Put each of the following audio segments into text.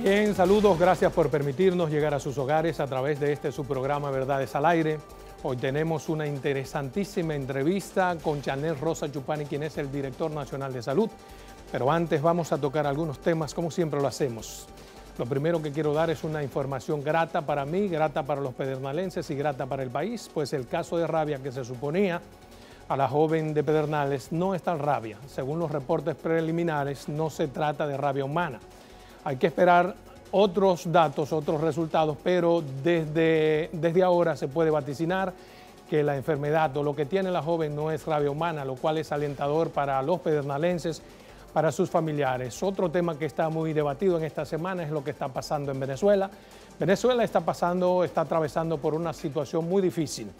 Bien, saludos, gracias por permitirnos llegar a sus hogares a través de su programa Verdades al Aire. Hoy tenemos una interesantísima entrevista con Chanel Rosa Chupani, quien es el Director Nacional de Salud. Pero antes vamos a tocar algunos temas, como siempre lo hacemos. Lo primero que quiero dar es una información grata para mí, grata para los pedernales y grata para el país, pues el caso de rabia que se suponía a la joven de Pedernales no es tal rabia. Según los reportes preliminares, no se trata de rabia humana. Hay que esperar otros datos, otros resultados, pero desde ahora se puede vaticinar que la enfermedad o lo que tiene la joven no es rabia humana, lo cual es alentador para los pedernales, para sus familiares. Otro tema que está muy debatido en esta semana es lo que está pasando en Venezuela. Venezuela está atravesando por una situación muy difícil,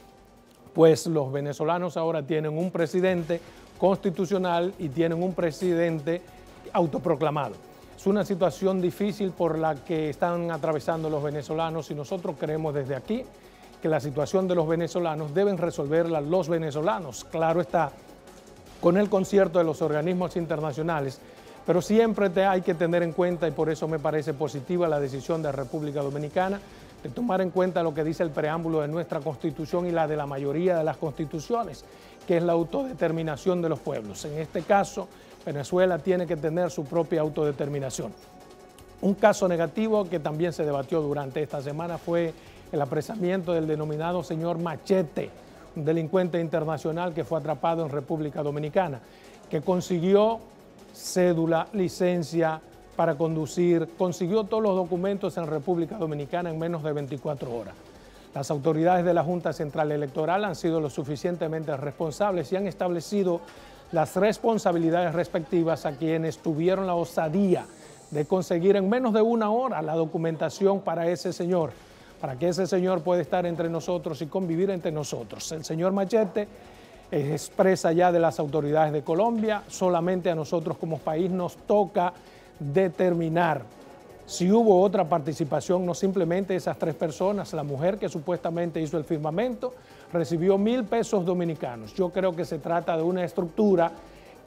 pues los venezolanos ahora tienen un presidente constitucional y tienen un presidente autoproclamado. Es una situación difícil por la que están atravesando los venezolanos y nosotros creemos desde aquí que la situación de los venezolanos deben resolverla los venezolanos. Claro está, con el concierto de los organismos internacionales, pero siempre hay que tener en cuenta, y por eso me parece positiva la decisión de República Dominicana, de tomar en cuenta lo que dice el preámbulo de nuestra Constitución y la de la mayoría de las constituciones, que es la autodeterminación de los pueblos. En este caso, Venezuela tiene que tener su propia autodeterminación. Un caso negativo que también se debatió durante esta semana fue el apresamiento del denominado señor Machete, un delincuente internacional que fue atrapado en República Dominicana, que consiguió cédula, licencia para conducir, consiguió todos los documentos en República Dominicana en menos de 24 horas. Las autoridades de la Junta Central Electoral han sido lo suficientemente responsables y han establecido las responsabilidades respectivas a quienes tuvieron la osadía de conseguir en menos de una hora la documentación para ese señor, para que ese señor pueda estar entre nosotros y convivir entre nosotros. El señor Machete es expresa ya de las autoridades de Colombia. Solamente a nosotros como país nos toca determinar si hubo otra participación, no simplemente esas 3 personas. La mujer que supuestamente hizo el firmamento recibió 1.000 pesos dominicanos. Yo creo que se trata de una estructura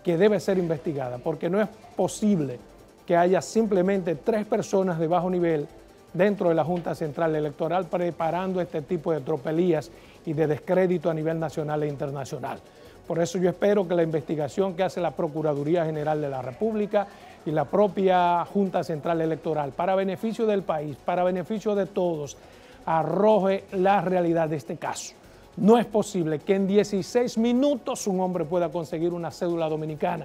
que debe ser investigada, porque no es posible que haya simplemente 3 personas de bajo nivel dentro de la Junta Central Electoral preparando este tipo de tropelías y de descrédito a nivel nacional e internacional. Por eso yo espero que la investigación que hace la Procuraduría General de la República y la propia Junta Central Electoral, para beneficio del país, para beneficio de todos, arroje la realidad de este caso. No es posible que en 16 minutos un hombre pueda conseguir una cédula dominicana,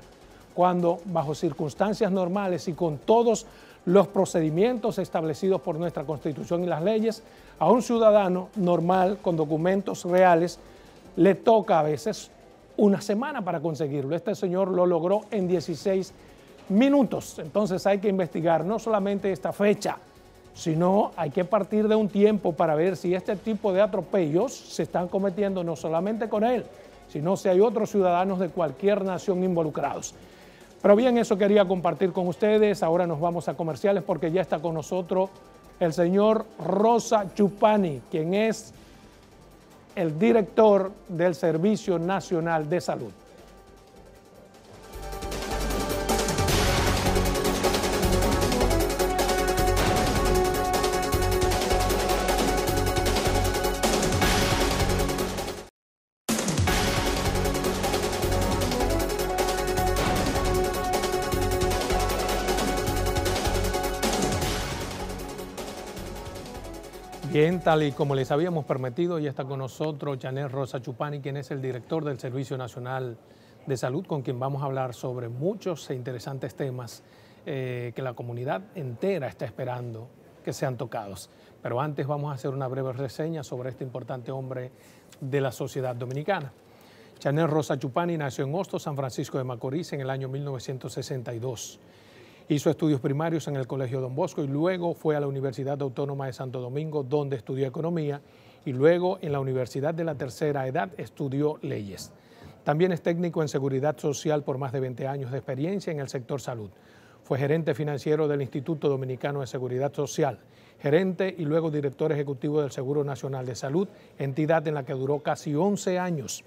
cuando bajo circunstancias normales y con todos los procedimientos establecidos por nuestra Constitución y las leyes, a un ciudadano normal con documentos reales le toca a veces una semana para conseguirlo. Este señor lo logró en 16 minutos. Entonces hay que investigar no solamente esta fecha, sino hay que partir de un tiempo para ver si este tipo de atropellos se están cometiendo no solamente con él, sino si hay otros ciudadanos de cualquier nación involucrados. Pero bien, eso quería compartir con ustedes. Ahora nos vamos a comerciales porque ya está con nosotros el señor Rosa Chupani, quien es el director del Servicio Nacional de Salud. Bien, tal y como les habíamos prometido, ya está con nosotros Chanel Rosa Chupani, quien es el director del Servicio Nacional de Salud, con quien vamos a hablar sobre muchos e interesantes temas que la comunidad entera está esperando que sean tocados. Pero antes vamos a hacer una breve reseña sobre este importante hombre de la sociedad dominicana. Chanel Rosa Chupani nació en Hostos, San Francisco de Macorís, en el año 1962. Hizo estudios primarios en el Colegio Don Bosco y luego fue a la Universidad Autónoma de Santo Domingo, donde estudió Economía, y luego en la Universidad de la Tercera Edad estudió Leyes. También es técnico en Seguridad Social por más de 20 años de experiencia en el sector salud. Fue gerente financiero del Instituto Dominicano de Seguridad Social, gerente y luego director ejecutivo del Seguro Nacional de Salud, entidad en la que duró casi 11 años.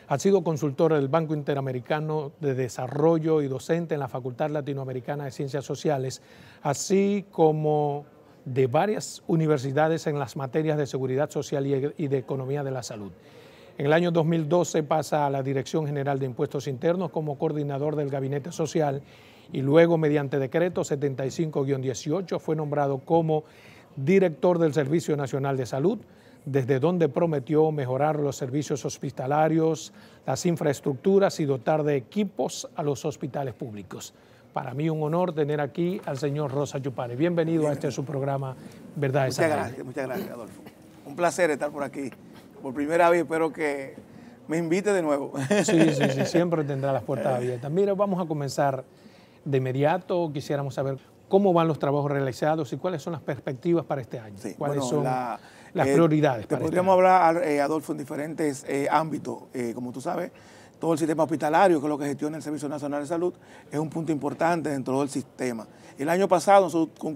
Ha sido consultor del Banco Interamericano de Desarrollo y docente en la Facultad Latinoamericana de Ciencias Sociales, así como de varias universidades en las materias de seguridad social y de economía de la salud. En el año 2012 pasa a la Dirección General de Impuestos Internos como coordinador del Gabinete Social y luego, mediante decreto 75-18, fue nombrado como director del Servicio Nacional de Salud, desde donde prometió mejorar los servicios hospitalarios, las infraestructuras y dotar de equipos a los hospitales públicos. Para mí un honor tener aquí al señor Rosa Chupani. Bienvenido a su programa Verdades al Aire. Muchas gracias, Adolfo. Un placer estar por aquí. Por primera vez espero que me invite de nuevo. Sí, siempre tendrá las puertas abiertas. Mira, vamos a comenzar de inmediato. Quisiéramos saber cómo van los trabajos realizados y cuáles son las perspectivas para este año. Sí, ¿Cuáles son las prioridades para este año? Podríamos hablar, Adolfo, en diferentes ámbitos. Como tú sabes, todo el sistema hospitalario, que es lo que gestiona el Servicio Nacional de Salud, es un punto importante dentro del sistema. El año pasado nosotros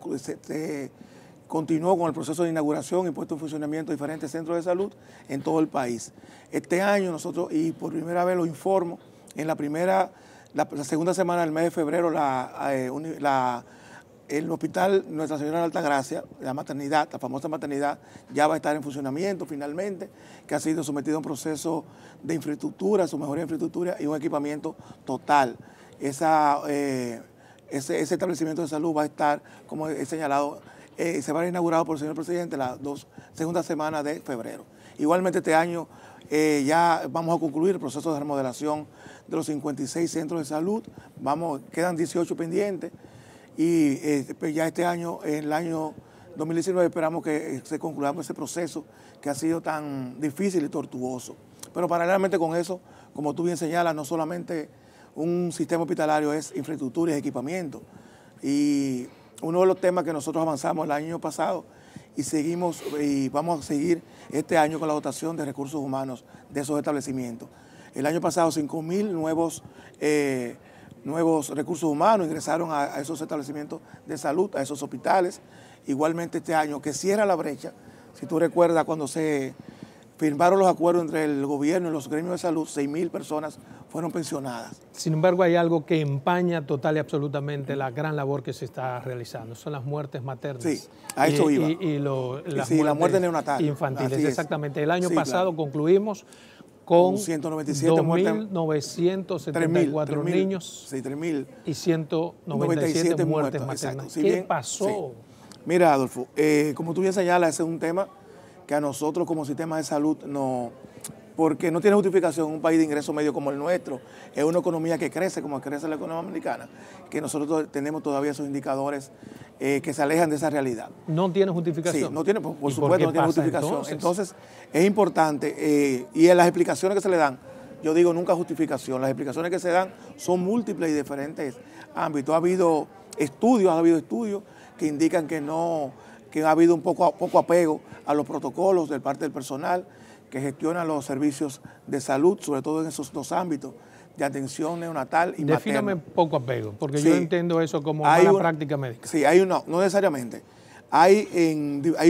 continuó con el proceso de inauguración y puesto en funcionamiento de diferentes centros de salud en todo el país. Este año nosotros, y por primera vez lo informo, en la segunda semana del mes de febrero, el hospital Nuestra Señora de Altagracia, la maternidad, la famosa maternidad, ya va a estar en funcionamiento finalmente, que ha sido sometido a un proceso de infraestructura, su mejor infraestructura y un equipamiento total. Ese establecimiento de salud va a estar, como he señalado, se va a inaugurar por el señor presidente la segunda semana de febrero. Igualmente este año ya vamos a concluir el proceso de remodelación de los 56 centros de salud, quedan 18 pendientes y ya este año, en el año 2019, esperamos que se concluya ese proceso que ha sido tan difícil y tortuoso. Pero paralelamente con eso, como tú bien señalas, no solamente un sistema hospitalario, es infraestructura y equipamiento. Y uno de los temas que nosotros avanzamos el año pasado y vamos a seguir este año con la dotación de recursos humanos de esos establecimientos. El año pasado 5.000 nuevos recursos humanos ingresaron a esos establecimientos de salud, a esos hospitales. Igualmente este año que cierra la brecha, si tú recuerdas cuando se firmaron los acuerdos entre el gobierno y los gremios de salud, 6.000 personas fueron pensionadas. Sin embargo, hay algo que empaña total y absolutamente la gran labor que se está realizando, son las muertes maternas. Sí, a eso iba. La muerte neonatal. Infantiles, exactamente. El año pasado concluimos con 2.974 niños y 197 muertes maternas. ¿Qué pasó? Sí. Mira, Adolfo, como tú bien señalas, ese es un tema que a nosotros como sistema de salud porque no tiene justificación en un país de ingreso medio como el nuestro, es una economía que crece como crece la economía americana, que nosotros tenemos todavía esos indicadores que se alejan de esa realidad. ¿No tiene justificación? Sí, no tiene, por supuesto no tiene justificación. Entonces es importante, y en las explicaciones que se le dan, yo digo nunca justificación, las explicaciones que se dan son múltiples y diferentes ámbitos. Ha habido estudios que indican que ha habido un poco apego a los protocolos de parte del personal que gestiona los servicios de salud, sobre todo en esos dos ámbitos de atención neonatal y materna. Defíname poco apego, porque yo entiendo eso como mala práctica médica. Sí, no necesariamente. Hay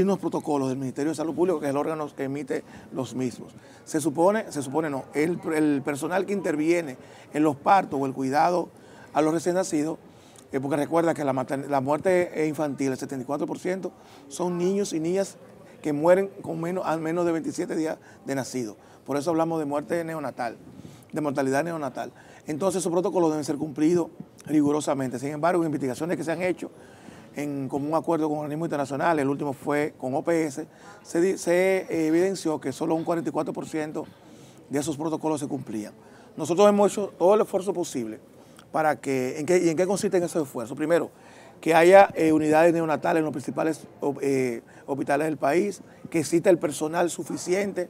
unos protocolos del Ministerio de Salud Pública, que es el órgano que emite los mismos. Se supone no, el personal que interviene en los partos o el cuidado a los recién nacidos, porque recuerda que la muerte infantil, el 74%, son niños y niñas que mueren a menos de 27 días de nacido. Por eso hablamos de muerte neonatal, de mortalidad neonatal. Entonces esos protocolos deben ser cumplidos rigurosamente. Sin embargo, en investigaciones que se han hecho en común acuerdo con organismos internacionales, el último fue con OPS, se evidenció que solo un 44% de esos protocolos se cumplían. Nosotros hemos hecho todo el esfuerzo posible para que, ¿y en qué consisten esos esfuerzos? Primero, que haya unidades neonatales en los principales hospitales del país, que exista el personal suficiente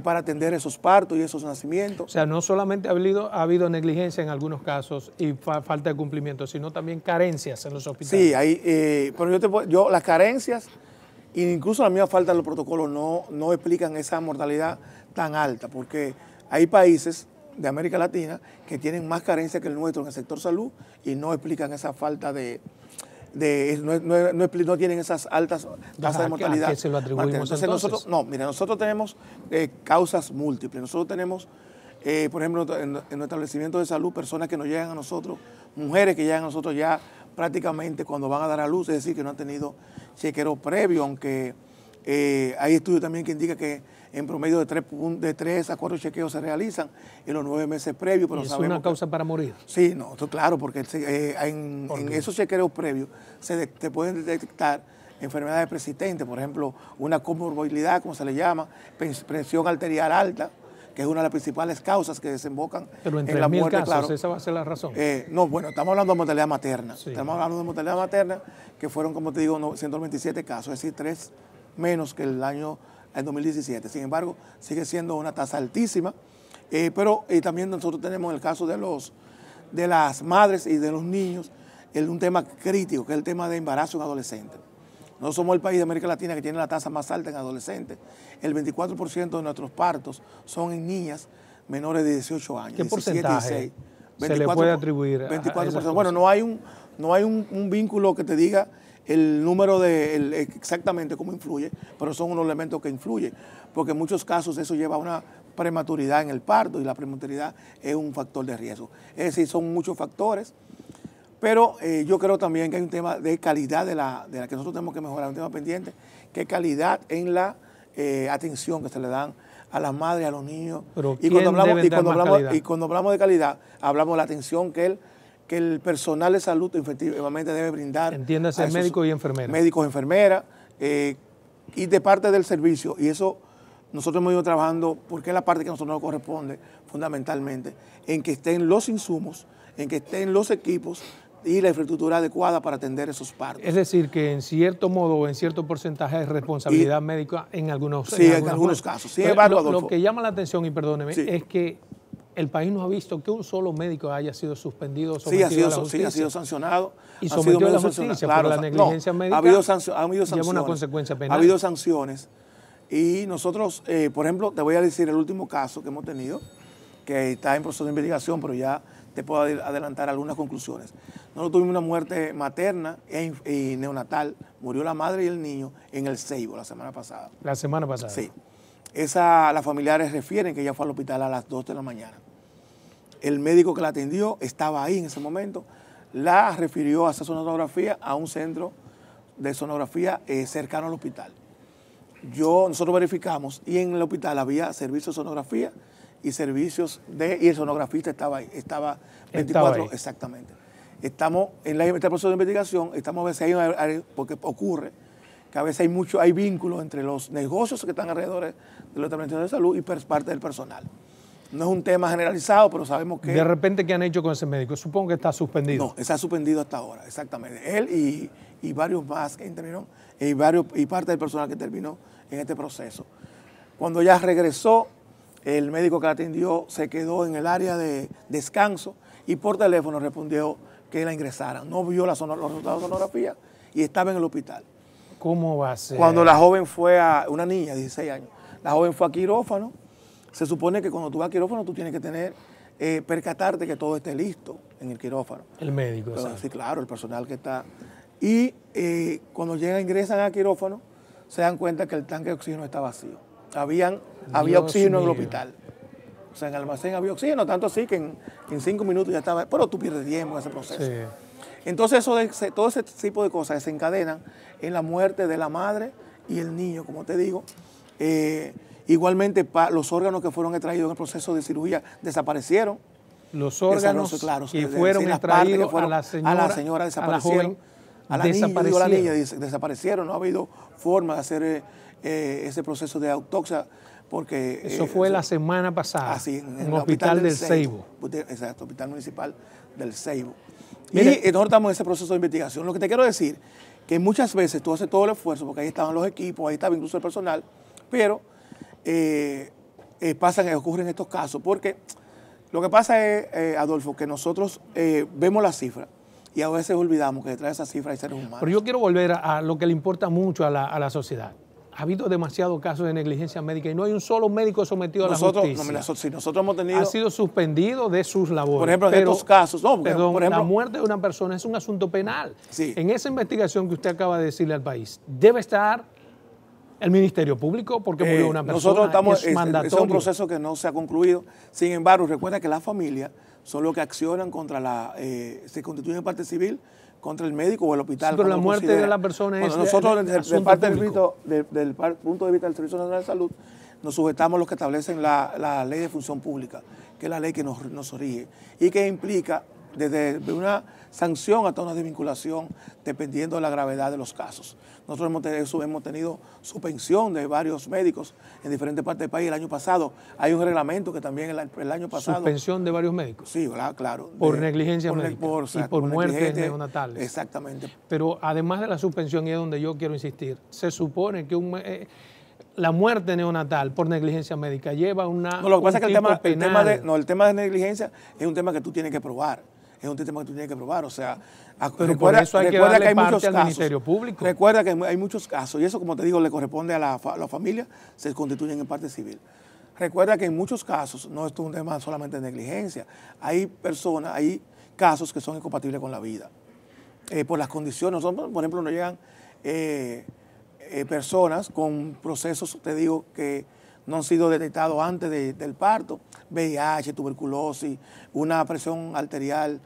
para atender esos partos y esos nacimientos. O sea, no solamente ha habido negligencia en algunos casos y falta de cumplimiento, sino también carencias en los hospitales. Sí, pero las carencias, incluso la misma falta de los protocolos, no explican esa mortalidad tan alta, porque hay países de América Latina que tienen más carencia que el nuestro en el sector salud y no explican esa falta no tienen esas altas tasas de mortalidad. ¿A qué se lo atribuimos entonces? Nosotros tenemos causas múltiples. Nosotros tenemos por ejemplo, en los establecimientos de salud, personas que nos llegan a nosotros, mujeres que llegan a nosotros ya prácticamente cuando van a dar a luz, es decir, que no han tenido chequeo previo, aunque hay estudios también que indican que en promedio de 3 a 4 chequeos se realizan en los 9 meses previos. Pero ¿Y es una causa para morir? Sí, no, claro, porque en esos chequeos previos se pueden detectar enfermedades persistentes, por ejemplo, una comorbilidad, como se le llama, presión arterial alta, que es una de las principales causas que desembocan en la muerte. Casos, claro. ¿Esa va a ser la razón? No, bueno, estamos hablando de mortalidad materna. Sí. Estamos hablando de mortalidad materna, que fueron, como te digo, 127 casos, es decir, 3 menos que el año 2017. Sin embargo, sigue siendo una tasa altísima, pero también nosotros tenemos el caso de las madres y de los niños, un tema crítico, que es el tema de embarazo en adolescentes. Nosotros somos el país de América Latina que tiene la tasa más alta en adolescentes. El 24% de nuestros partos son en niñas menores de 18 años. ¿Qué 17, porcentaje 16, 24, se le puede atribuir 24%. Bueno, no hay un vínculo que te diga el número exactamente cómo influye, pero son unos elementos que influyen, porque en muchos casos eso lleva a una prematuridad en el parto y la prematuridad es un factor de riesgo. Es decir, son muchos factores. Pero yo creo también que hay un tema de calidad de la que nosotros tenemos que mejorar, un tema pendiente, que es calidad en la atención que se le dan a las madres, a los niños. Pero y cuando hablamos de calidad, hablamos de la atención que el personal de salud efectivamente debe brindar. Entiéndase, médicos y enfermeras. Médicos, enfermeras, y de parte del servicio. Y eso nosotros hemos ido trabajando, porque es la parte que a nosotros nos corresponde fundamentalmente, en que estén los insumos, en que estén los equipos y la infraestructura adecuada para atender esos partos. Es decir, que en cierto modo o en cierto porcentaje es responsabilidad médica en algunos casos. Sí, en algunos casos. Sin embargo, lo que llama la atención, y perdóneme, sí, es que el país no ha visto que un solo médico haya sido suspendido o sometido a la justicia. Sí, ha sido sancionado. Y sometido a la justicia, claro, por la negligencia médica. Ha habido sanciones. Lleva una consecuencia penal. Ha habido sanciones. Y nosotros, por ejemplo, te voy a decir el último caso que hemos tenido, que está en proceso de investigación, pero ya te puedo adelantar algunas conclusiones. Nosotros tuvimos una muerte materna y neonatal. Murió la madre y el niño en el Ceibo la semana pasada. La semana pasada. Sí. Las familiares refieren que ella fue al hospital a las 2 de la mañana. El médico que la atendió estaba ahí en ese momento. La refirió a hacer sonografía a un centro de sonografía cercano al hospital. Nosotros verificamos y en el hospital había servicios de sonografía y y el sonografista estaba ahí, estaba 24, exactamente. Estamos en este proceso de investigación, estamos a veces porque ocurre que a veces hay vínculos entre los negocios que están alrededor de los establecimientos de salud y parte del personal. No es un tema generalizado, pero sabemos que... De repente, ¿qué han hecho con ese médico? Supongo que está suspendido. No, está suspendido hasta ahora, exactamente. Él y varios más que intervinieron, y parte del personal que intervino en este proceso. Cuando ya regresó, el médico que la atendió se quedó en el área de descanso y por teléfono respondió que la ingresaran. No vio los resultados de sonografía y estaba en el hospital. ¿Cómo va a ser? Cuando la joven fue una niña de 16 años, la joven fue a quirófano. Se supone que cuando tú vas a quirófano tú tienes que percatarte que todo esté listo en el quirófano. El médico, exacto. Sí, claro, el personal que está. Y cuando ingresan al quirófano, se dan cuenta que el tanque de oxígeno está vacío. Había oxígeno en el hospital. O sea, en el almacén había oxígeno, tanto así que en 5 minutos ya estaba. Pero tú pierdes tiempo en ese proceso. Sí. Entonces, todo ese tipo de cosas desencadenan en la muerte de la madre y el niño, como te digo. Igualmente, los órganos que fueron extraídos en el proceso de cirugía desaparecieron. Los órganos que fueron extraídos a la señora desaparecieron. A la niña desaparecieron. No ha habido forma de hacer ese proceso de autopsia porque... Eso fue la semana pasada, así, en el hospital del Ceibo. Exacto, Hospital Municipal del Ceibo. Mire, y nosotros estamos en ese proceso de investigación. Lo que te quiero decir, que muchas veces tú haces todo el esfuerzo, porque ahí estaban los equipos, ahí estaba incluso el personal, pero ocurren estos casos, porque lo que pasa es, Adolfo, que nosotros vemos las cifras y a veces olvidamos que detrás de esas cifras hay seres humanos. Pero yo quiero volver a lo que le importa mucho a la sociedad. Ha habido demasiados casos de negligencia médica y no hay un solo médico sometido a la justicia. Nosotros hemos tenido... Ha sido suspendido de sus labores. Por ejemplo, en estos casos... por ejemplo, la muerte de una persona es un asunto penal. Sí. En esa investigación que usted acaba de decirle al país, debe estar El Ministerio Público, porque murió una persona, nosotros estamos, es mandatorio. Es un proceso que no se ha concluido. Sin embargo, recuerda que la familia son los que accionan contra se constituyen en parte civil contra el médico o el hospital. Sí, pero la muerte de la persona es nosotros, desde el punto de vista del Servicio Nacional de Salud, nos sujetamos a lo que establecen la Ley de Función Pública, que es la ley que nos rige y que implica desde una sanción hasta una desvinculación dependiendo de la gravedad de los casos. Nosotros hemos tenido suspensión de varios médicos en diferentes partes del país. El año pasado hay un reglamento que también el año pasado... ¿Suspensión de varios médicos? Sí, claro. Por negligencia médica y por muertes neonatales. Exactamente. Pero además de la suspensión, y es donde yo quiero insistir, se supone que la muerte neonatal por negligencia médica lleva una... No, lo que pasa es que el tema de negligencia es un tema que tú tienes que probar. Es un tema que tú tienes que probar, o sea, recuerda que hay muchos casos. Ministerio Público. Recuerda que hay muchos casos, y eso, como te digo, le corresponde a la familia, se constituyen en parte civil. Recuerda que en muchos casos, no es un tema solamente de negligencia, hay casos que son incompatibles con la vida, por las condiciones. Por ejemplo, nos llegan personas con procesos, te digo, que no han sido detectados antes del parto, VIH, tuberculosis, una presión arterial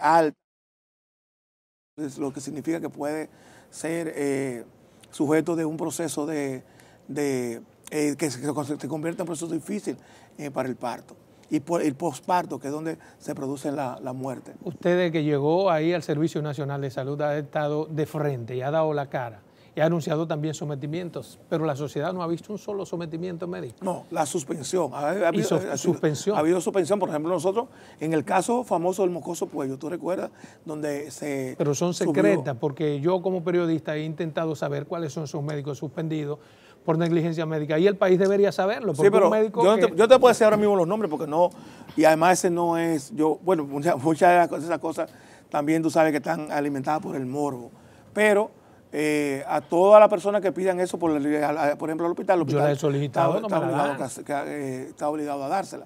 alta, lo que significa que puede ser sujeto de un proceso que se convierte en un proceso difícil para el parto. Y por el posparto, que es donde se produce la muerte. Usted, que llegó ahí al Servicio Nacional de Salud, ha estado de frente y ha dado la cara. Y ha anunciado también sometimientos, pero la sociedad no ha visto un solo sometimiento médico. No, la suspensión. Ha habido suspensión. Por ejemplo, nosotros, en el caso famoso del mocoso cuello, ¿tú recuerdas? Donde se... Pero son secretas, porque yo como periodista he intentado saber cuáles son esos médicos suspendidos por negligencia médica. Y el país debería saberlo. Porque sí, pero un médico yo te puedo decir ahora mismo los nombres, porque no... Y además ese no es... Bueno, muchas de esas cosas también tú sabes que están alimentadas por el morbo. Pero... a todas las personas que pidan eso, por ejemplo, al hospital yo la he solicitado, está obligado a dársela.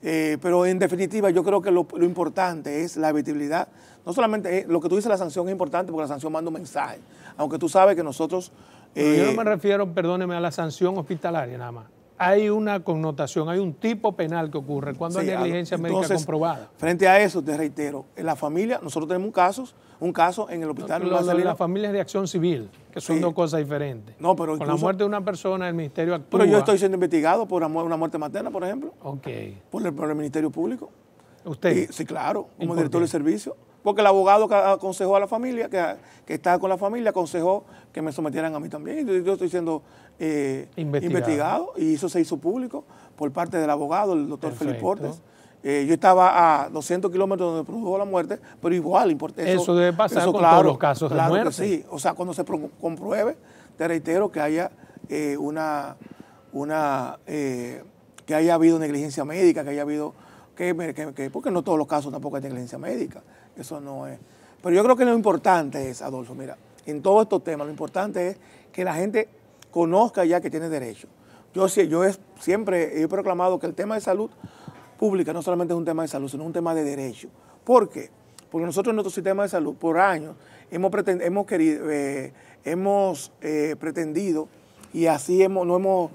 Pero en definitiva, yo creo que lo importante es la habitabilidad. No solamente lo que tú dices, la sanción es importante porque la sanción manda un mensaje. Aunque tú sabes que nosotros... yo no me refiero, perdóneme, a la sanción hospitalaria nada más. Hay una connotación, hay un tipo penal que ocurre cuando hay negligencia médica comprobada. Frente a eso, te reitero, en la familia, nosotros tenemos un caso en el hospital. Las familias de acción civil, que son dos cosas diferentes. No, pero con la muerte de una persona, el ministerio actúa. Pero yo estoy siendo investigado por una muerte materna, por ejemplo. Ok. Por el Ministerio Público. ¿Usted? Sí, claro, como director del servicio. Porque el abogado que aconsejó a la familia, que estaba con la familia, aconsejó que me sometieran a mí también. Yo estoy siendo investigado y eso se hizo público por parte del abogado, el doctor Felipe Portes. Yo estaba a 200 kilómetros donde produjo la muerte, pero igual importé eso debe pasar con todos los casos de muerte. Que sí, o sea, cuando se compruebe, te reitero que haya que haya habido negligencia médica, que haya habido porque no todos los casos tampoco hay negligencia médica, eso no es. Pero yo creo que lo importante es, Adolfo, mira, en todos estos temas, lo importante es que la gente conozca ya que tiene derecho. Yo siempre he proclamado que el tema de salud pública no solamente es un tema de salud, sino un tema de derecho. ¿Por qué? Porque nosotros en nuestro sistema de salud, por años, hemos pretendido y así hemos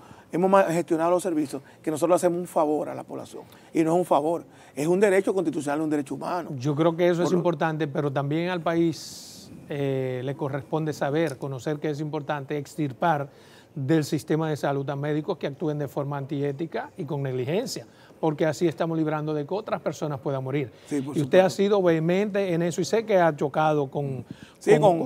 gestionado los servicios, que nosotros hacemos un favor a la población. Y no es un favor, es un derecho constitucional, un derecho humano. Yo creo que eso es importante, pero también al país le corresponde saber, conocer que es importante extirpar del sistema de salud a médicos que actúen de forma antiética y con negligencia, porque así estamos librando de que otras personas puedan morir. Sí, y usted ha sido vehemente en eso y sé que ha chocado con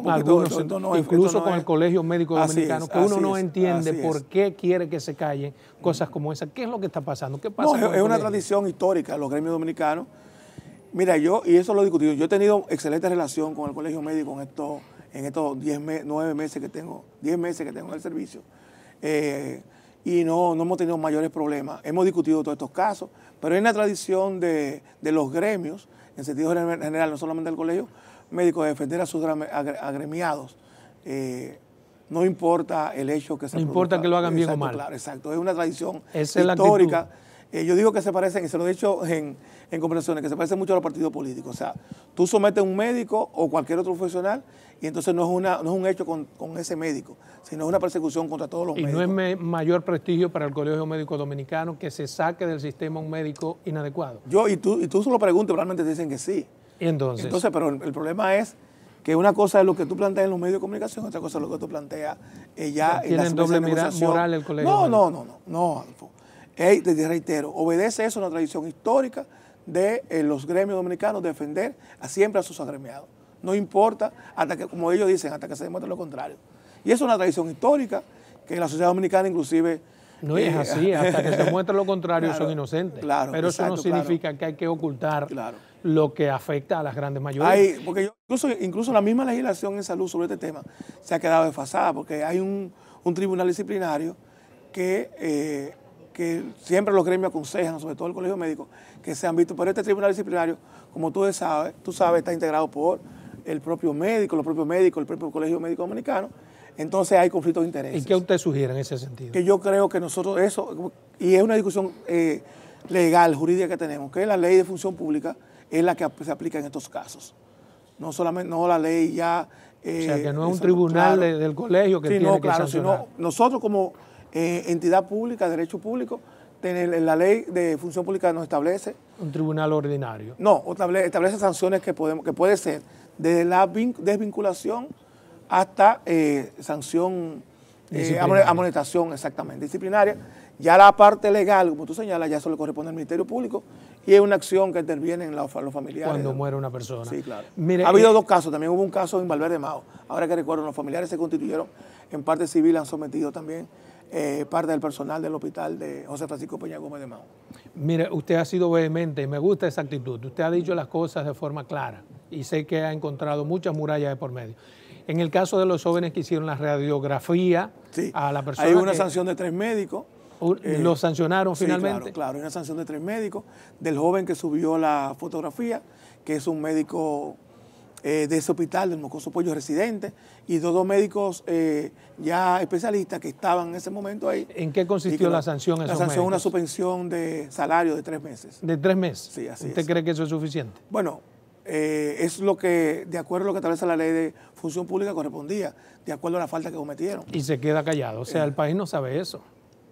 algunos, incluso con el Colegio Médico Dominicano, que uno no entiende por qué quiere que se callen cosas como esa. ¿Qué es lo que está pasando? ¿Qué pasa? No, es una tradición histórica de los gremios dominicanos. Mira, y eso lo he discutido, yo he tenido excelente relación con el Colegio Médico en estos 10 meses que tengo en el servicio. Y no hemos tenido mayores problemas. Hemos discutido todos estos casos, pero hay una tradición de los gremios, en sentido general, no solamente del Colegio Médico, de defender a sus agremiados. No importa el hecho que se produzca. No importa que lo hagan bien o mal. Claro, exacto. Es una tradición histórica Yo digo que se parecen, y se lo he dicho en conversaciones, que se parecen mucho a los partidos políticos. O sea, tú sometes a un médico o cualquier otro profesional y entonces no es un hecho con ese médico, sino es una persecución contra todos los médicos. ¿Y no es mayor prestigio para el Colegio Médico Dominicano que se saque del sistema un médico inadecuado? Y tú se lo preguntas, probablemente te dicen que sí. ¿Y entonces? Pero el problema es que una cosa es lo que tú planteas en los medios de comunicación, otra cosa es lo que tú planteas ya en ¿Tienen doble moral el colegio? No, Adolfo. Te reitero, obedece eso a una tradición histórica de los gremios dominicanos defender siempre a sus agremiados. No importa, hasta que, como ellos dicen, hasta que se demuestre lo contrario. Y es una tradición histórica que la sociedad dominicana inclusive... No es así, hasta que se muestre lo contrario claro, son inocentes. Claro, pero exacto, eso no significa claro. que hay que ocultar claro. lo que afecta a las grandes mayorías. Porque incluso la misma legislación en salud sobre este tema se ha quedado desfasada, porque hay un tribunal disciplinario que siempre los gremios aconsejan, sobre todo el colegio médico, que se han visto. Pero este tribunal disciplinario, como tú sabes, está integrado por el propio médico, los propios médicos, el propio Colegio Médico Dominicano. Entonces hay conflictos de intereses. ¿Y qué usted sugiere en ese sentido? Que yo creo que nosotros eso, y es una discusión legal, jurídica que tenemos, que la ley de función pública es la que se aplica en estos casos. No solamente, no la ley ya... o sea, que no es un tribunal claro, del colegio que tiene que sancionar. Sino nosotros como entidad pública, derecho público, la ley de función pública nos establece... Un tribunal ordinario. No, establece sanciones que puede ser desde la desvinculación hasta sanción, amonestación exactamente, disciplinaria. Ya la parte legal, como tú señalas, ya eso le corresponde al Ministerio Público y es una acción que interviene en los familiares. Cuando muere una persona. Sí, claro. Mire, ha habido dos casos, también hubo un caso en Valverde Mao. Ahora que recuerdo, los familiares se constituyeron en parte civil, han sometido también parte del personal del hospital de José Francisco Peña Gómez de Mao. Mire, usted ha sido vehemente y me gusta esa actitud. Usted ha dicho las cosas de forma clara y sé que ha encontrado muchas murallas de por medio. En el caso de los jóvenes que hicieron la radiografía sí, a la persona... Hay una sanción de 3 médicos. ¿Lo sancionaron finalmente? Sí, claro, hay una sanción de 3 médicos del joven que subió la fotografía, que es un médico de ese hospital, del Mocoso Pollo residente, y 2 médicos ya especialistas que estaban en ese momento ahí. ¿En qué consistió la sanción a esos La sanción médicos? Una suspensión de salario de 3 meses. ¿De 3 meses? Sí, así ¿Usted cree que eso es suficiente? Bueno, es lo que, de acuerdo a lo que establece la ley de función pública, correspondía, de acuerdo a la falta que cometieron. Y se queda callado, o sea, el país no sabe eso.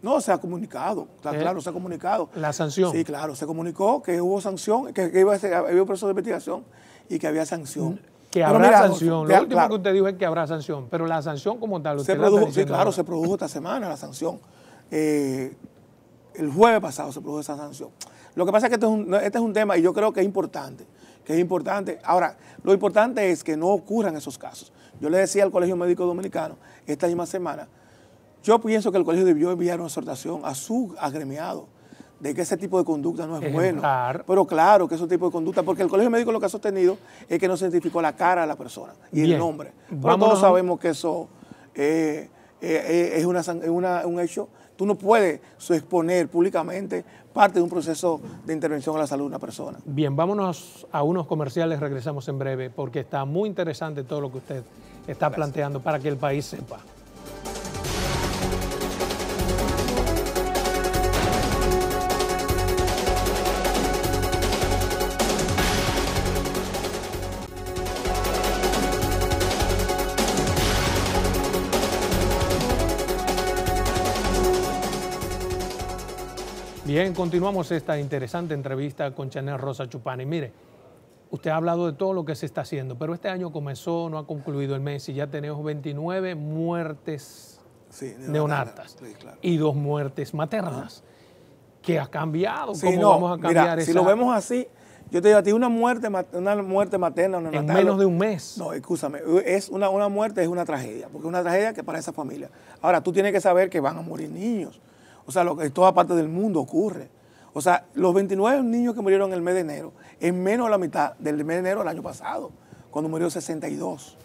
No, se ha comunicado, está claro, se ha comunicado. ¿La sanción? Sí, claro, se comunicó que hubo sanción, que había un proceso de investigación y que había sanción. Que habrá sanción, lo último que usted dijo es que habrá sanción, pero la sanción como tal, usted sí, claro, se produjo esta semana la sanción. El jueves pasado se produjo esa sanción. Lo que pasa es que este es un tema y yo creo que es importante. Ahora, lo importante es que no ocurran esos casos. Yo le decía al Colegio Médico Dominicano esta misma semana, yo pienso que el colegio debió enviar una exhortación a su agremiado de que ese tipo de conducta no es bueno. Pero claro que ese tipo de conducta, porque el Colegio Médico lo que ha sostenido es que no se identificó la cara de la persona y el nombre. Pero todos sabemos que eso es un hecho. Tú no puedes exponer públicamente parte de un proceso de intervención a la salud de una persona. Bien, vámonos a unos comerciales, regresamos en breve, porque está muy interesante todo lo que usted está planteando para que el país sepa. Bien, continuamos esta interesante entrevista con Chanel Rosa Chupani. Mire, usted ha hablado de todo lo que se está haciendo, pero este año comenzó, no ha concluido el mes y ya tenemos 29 muertes neonatas y 2 muertes maternas. ¿Qué ha cambiado? ¿Cómo vamos a cambiar esa? Si lo vemos así, yo te digo a ti, una muerte materna o neonatal. En menos de un mes. No, escúchame, una muerte es una tragedia, porque es una tragedia que para esa familia. Ahora, tú tienes que saber que van a morir niños. O sea, en toda parte del mundo ocurre. O sea, los 29 niños que murieron en el mes de enero, es menos de la mitad del mes de enero del año pasado, cuando murió 62.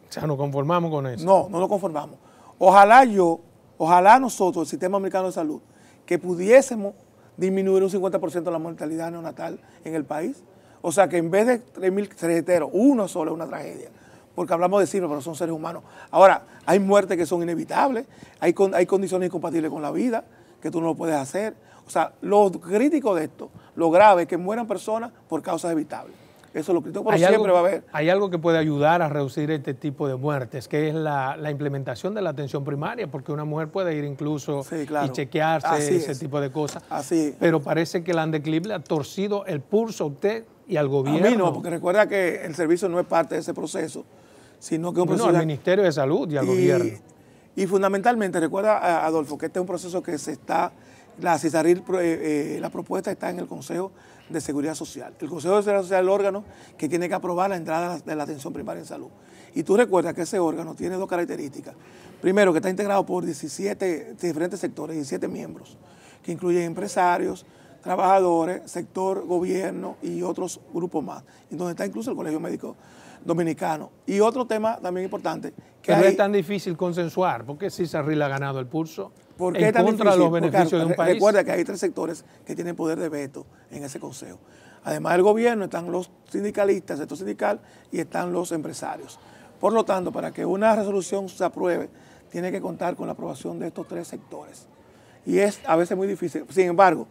O sea, nos conformamos con eso. No, no nos conformamos. Ojalá nosotros, el Sistema Americano de Salud, que pudiésemos disminuir un 50% la mortalidad neonatal en el país. O sea, que en vez de 3.000 reiteros, uno solo es una tragedia. Porque hablamos de cifras, pero son seres humanos. Ahora, hay muertes que son inevitables, hay condiciones incompatibles con la vida, que tú no lo puedes hacer. O sea, lo crítico de esto, lo grave es que mueran personas por causas evitables. Eso es lo crítico, pero siempre va a haber. Hay algo que puede ayudar a reducir este tipo de muertes, que es la implementación de la atención primaria, porque una mujer puede ir incluso y chequearse, ese tipo de cosas. Así es. Pero parece que el Andeclip le ha torcido el pulso a usted y al gobierno. A mí no, porque recuerda que el servicio no es parte de ese proceso, sino que es un proceso... al Ministerio de Salud y al gobierno. Y fundamentalmente, recuerda, Adolfo, que este es un proceso que se está... La CISARIL, la propuesta está en el Consejo de Seguridad Social. El Consejo de Seguridad Social es el órgano que tiene que aprobar la entrada de la atención primaria en salud. Y tú recuerdas que ese órgano tiene dos características. Primero, que está integrado por 17 diferentes sectores, 17 miembros, que incluyen empresarios, trabajadores, sector gobierno y otros grupos más, en donde está incluso el Colegio Médico Dominicano. Y otro tema también importante. Pero es tan difícil consensuar, ¿por qué CISARIL ha ganado el pulso? ¿Por qué en contra de los beneficios de un país? Recuerda que hay 3 sectores que tienen poder de veto en ese consejo. Además del gobierno están los sindicalistas, el sector sindical, y están los empresarios. Por lo tanto, para que una resolución se apruebe, tiene que contar con la aprobación de estos 3 sectores. Y es a veces muy difícil. Sin embargo,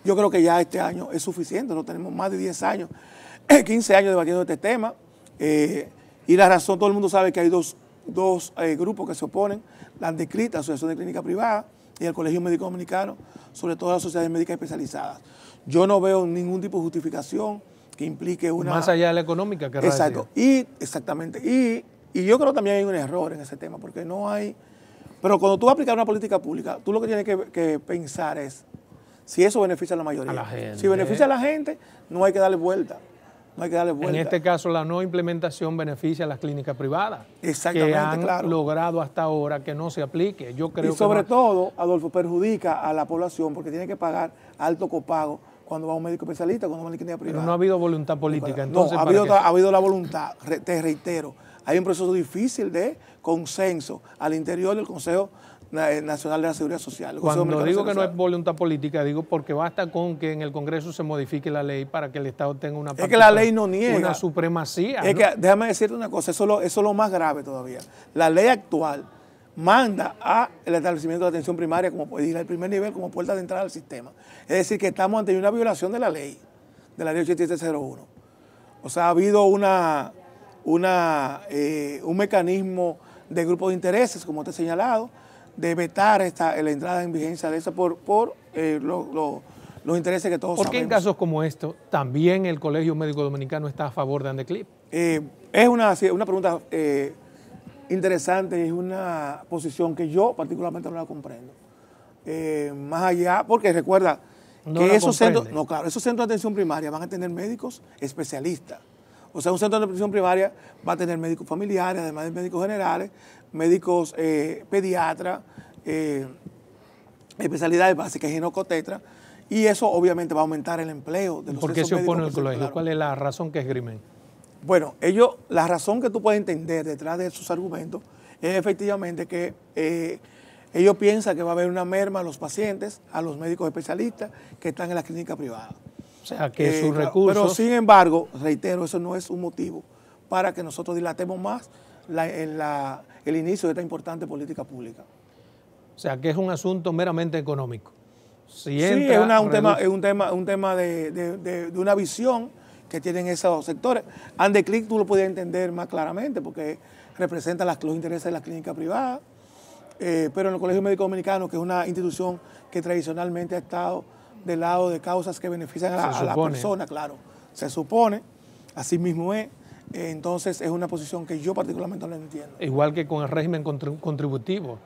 yo creo que ya este año es suficiente. No tenemos más de 10 años, 15 años debatiendo este tema. Y la razón, todo el mundo sabe que hay dos grupos que se oponen: la Andeclip, la Asociación de Clínica Privada, y el Colegio Médico Dominicano, sobre todo las sociedades médicas especializadas. Yo no veo ningún tipo de justificación que implique una... Más allá de la económica, que exacto. Exactamente. Y yo creo que también hay un error en ese tema, porque no hay... Pero cuando tú vas a aplicar una política pública, tú lo que tienes que pensar es si eso beneficia a la mayoría. A la gente. Si beneficia a la gente, no hay que darle vuelta. No hay que darle vuelta. En este caso, la no implementación beneficia a las clínicas privadas. Exactamente, que han claro. logrado hasta ahora que no se aplique. Yo creo y sobre todo, Adolfo, perjudica a la población porque tiene que pagar alto copago cuando va a un médico especialista, cuando va a una clínica privada. Pero no ha habido voluntad política. Entonces, no, ha habido la voluntad, te reitero. Hay un proceso difícil de consenso al interior del Consejo Nacional de la Seguridad Social. Cuando digo que no es voluntad política, digo porque basta con que en el Congreso se modifique la ley para que el Estado tenga una... Es que la ley no niega. Una supremacía. Es que, déjame decirte una cosa, eso es lo más grave todavía. La ley actual manda al establecimiento de atención primaria, como puede ir al primer nivel, como puerta de entrada al sistema. Es decir, que estamos ante una violación de la ley 8701. O sea, ha habido un mecanismo de grupo de intereses, como te he señalado, de vetar la entrada en vigencia de esa por los intereses que todos sabemos. ¿Por qué en casos como estos también el Colegio Médico Dominicano está a favor de Andeclip? Es una pregunta interesante, es una posición que yo particularmente no la comprendo. Más allá, porque recuerda que esos centros de atención primaria van a tener médicos especialistas. O sea, un centro de atención primaria va a tener médicos familiares, además de médicos generales, médicos pediatras, especialidades básicas, ginecotetra, y eso obviamente va a aumentar el empleo de los ¿Por qué se opone el colegio? Claro. ¿Cuál es la razón que esgrimen? Bueno, la razón que tú puedes entender detrás de sus argumentos es efectivamente que ellos piensan que va a haber una merma a los pacientes, a los médicos especialistas que están en la clínica privada. O sea, que sus recursos... Pero sin embargo, reitero, eso no es un motivo para que nosotros dilatemos más el inicio de esta importante política pública. O sea, que es un asunto meramente económico. Sí, es un tema de una visión que tienen esos sectores. Andeclip tú lo podías entender más claramente porque representa los intereses de la clínica privada, pero en el Colegio Médico Dominicano, que es una institución que tradicionalmente ha estado del lado de causas que benefician a la persona, claro, se supone, así mismo es. Entonces es una posición que yo particularmente no entiendo. Igual que con el régimen contributivo.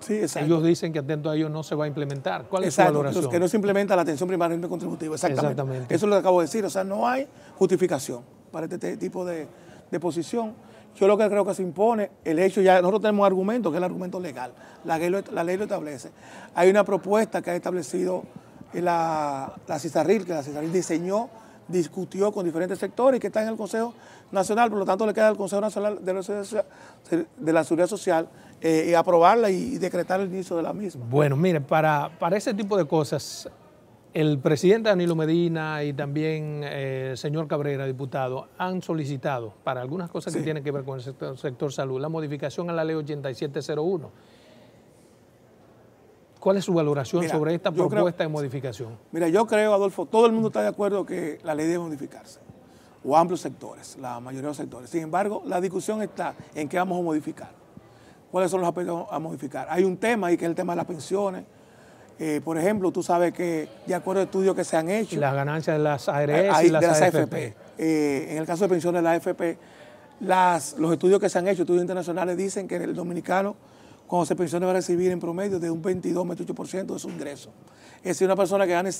Sí, exacto. Ellos dicen que atento a ello no se va a implementar. ¿Cuál es su valoración? Que no se implementa la atención primaria en el contributivo. Exactamente. Eso es lo que acabo de decir. O sea, no hay justificación para este tipo de posición. Yo lo que creo que se impone, el hecho ya, nosotros tenemos argumentos, que es el argumento legal. La ley lo establece. Hay una propuesta que ha establecido la CISARIL, que la CISARIL diseñó, discutió con diferentes sectores y que está en el Consejo Nacional, por lo tanto le queda al Consejo Nacional de la Seguridad Social aprobarla y decretar el inicio de la misma. Bueno, mire, para ese tipo de cosas, el presidente Danilo Medina y también el señor Cabrera, diputado, han solicitado para algunas cosas que tienen que ver con el sector salud, la modificación a la ley 8701. ¿Cuál es su valoración sobre esta propuesta de modificación? Mira, yo creo, Adolfo, todo el mundo está de acuerdo que la ley debe modificarse, o amplios sectores, la mayoría de los sectores. Sin embargo, la discusión está en qué vamos a modificar. ¿Cuáles son los aspectos a modificar? Hay un tema ahí que es el tema de las pensiones. Por ejemplo, tú sabes que de acuerdo a estudios que se han hecho... Las ganancias de las ARS y las AFP. En el caso de pensiones de la AFP, los estudios que se han hecho, estudios internacionales, dicen que el dominicano, cuando se pensione, va a recibir en promedio de un 22-28% de su ingreso. Es decir, una persona que gane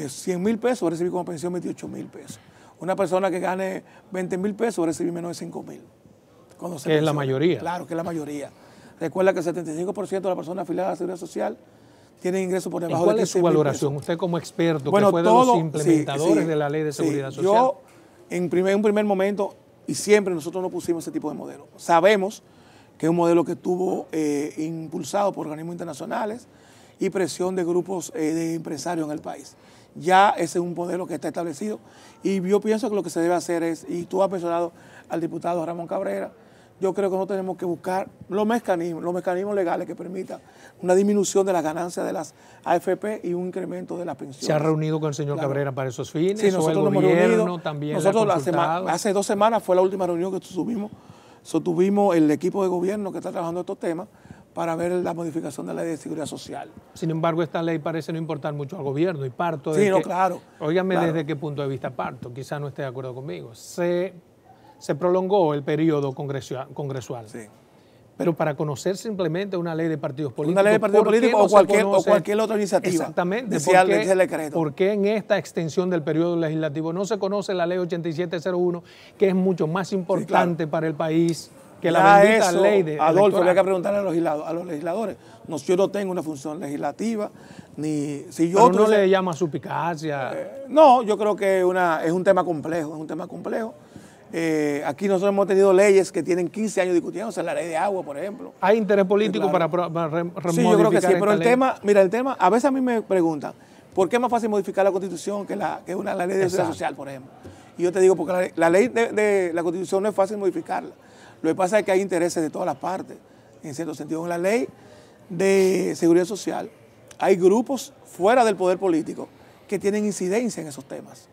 100,000 pesos va a recibir como pensión 28,000 pesos. Una persona que gane 20,000 pesos va a recibir menos de 5,000. Que es la mayoría. Claro, que es la mayoría. Recuerda que el 75% de las personas afiliadas a la Seguridad Social tienen ingresos por debajo de 15,000 ¿Cuál es su valoración? Usted como experto, bueno, que fue de los implementadores de la Ley de Seguridad Social. Yo, en un primer momento, y siempre nosotros no pusimos ese tipo de modelo. Sabemos que es un modelo que estuvo impulsado por organismos internacionales y presión de grupos de empresarios en el país. Ya ese es un modelo que está establecido y yo pienso que lo que se debe hacer es, y tú has mencionado al diputado Ramón Cabrera, yo creo que no tenemos que buscar los mecanismos legales que permitan una disminución de las ganancias de las AFP y un incremento de las pensiones. ¿Se ha reunido con el señor Cabrera para esos fines? Sí, nosotros ¿O el nos hemos reunido. también Nosotros hace 2 semanas fue la última reunión que tuvimos el equipo de gobierno que está trabajando estos temas para ver la modificación de la Ley de Seguridad Social. Sin embargo, esta ley parece no importar mucho al gobierno y parto de sí, no, claro. Óigame claro. desde qué punto de vista parto, quizás no esté de acuerdo conmigo. Se prolongó el periodo congresual. Sí. Pero para conocer simplemente una ley de partidos políticos. Una ley de partidos políticos o cualquier otra iniciativa. Exactamente. ¿Por qué en esta extensión del periodo legislativo no se conoce la ley 8701, que es mucho más importante, sí, claro, para el país que la bendita ley de Adolfo, había que preguntarle a los legisladores. Yo no tengo una función legislativa, ni si yo... Pero no le llama suspicacia. No, yo creo que es un tema complejo, aquí nosotros hemos tenido leyes que tienen 15 años discutiéndose, la ley de agua, por ejemplo. ¿Hay interés político para modificar? Sí, yo creo que sí, pero el tema, a veces a mí me preguntan, ¿por qué es más fácil modificar la Constitución que la ley de seguridad social, por ejemplo? Y yo te digo, porque la ley de la Constitución no es fácil modificarla. Lo que pasa es que hay intereses de todas las partes, en cierto sentido. En la ley de seguridad social hay grupos fuera del poder político que tienen incidencia en esos temas.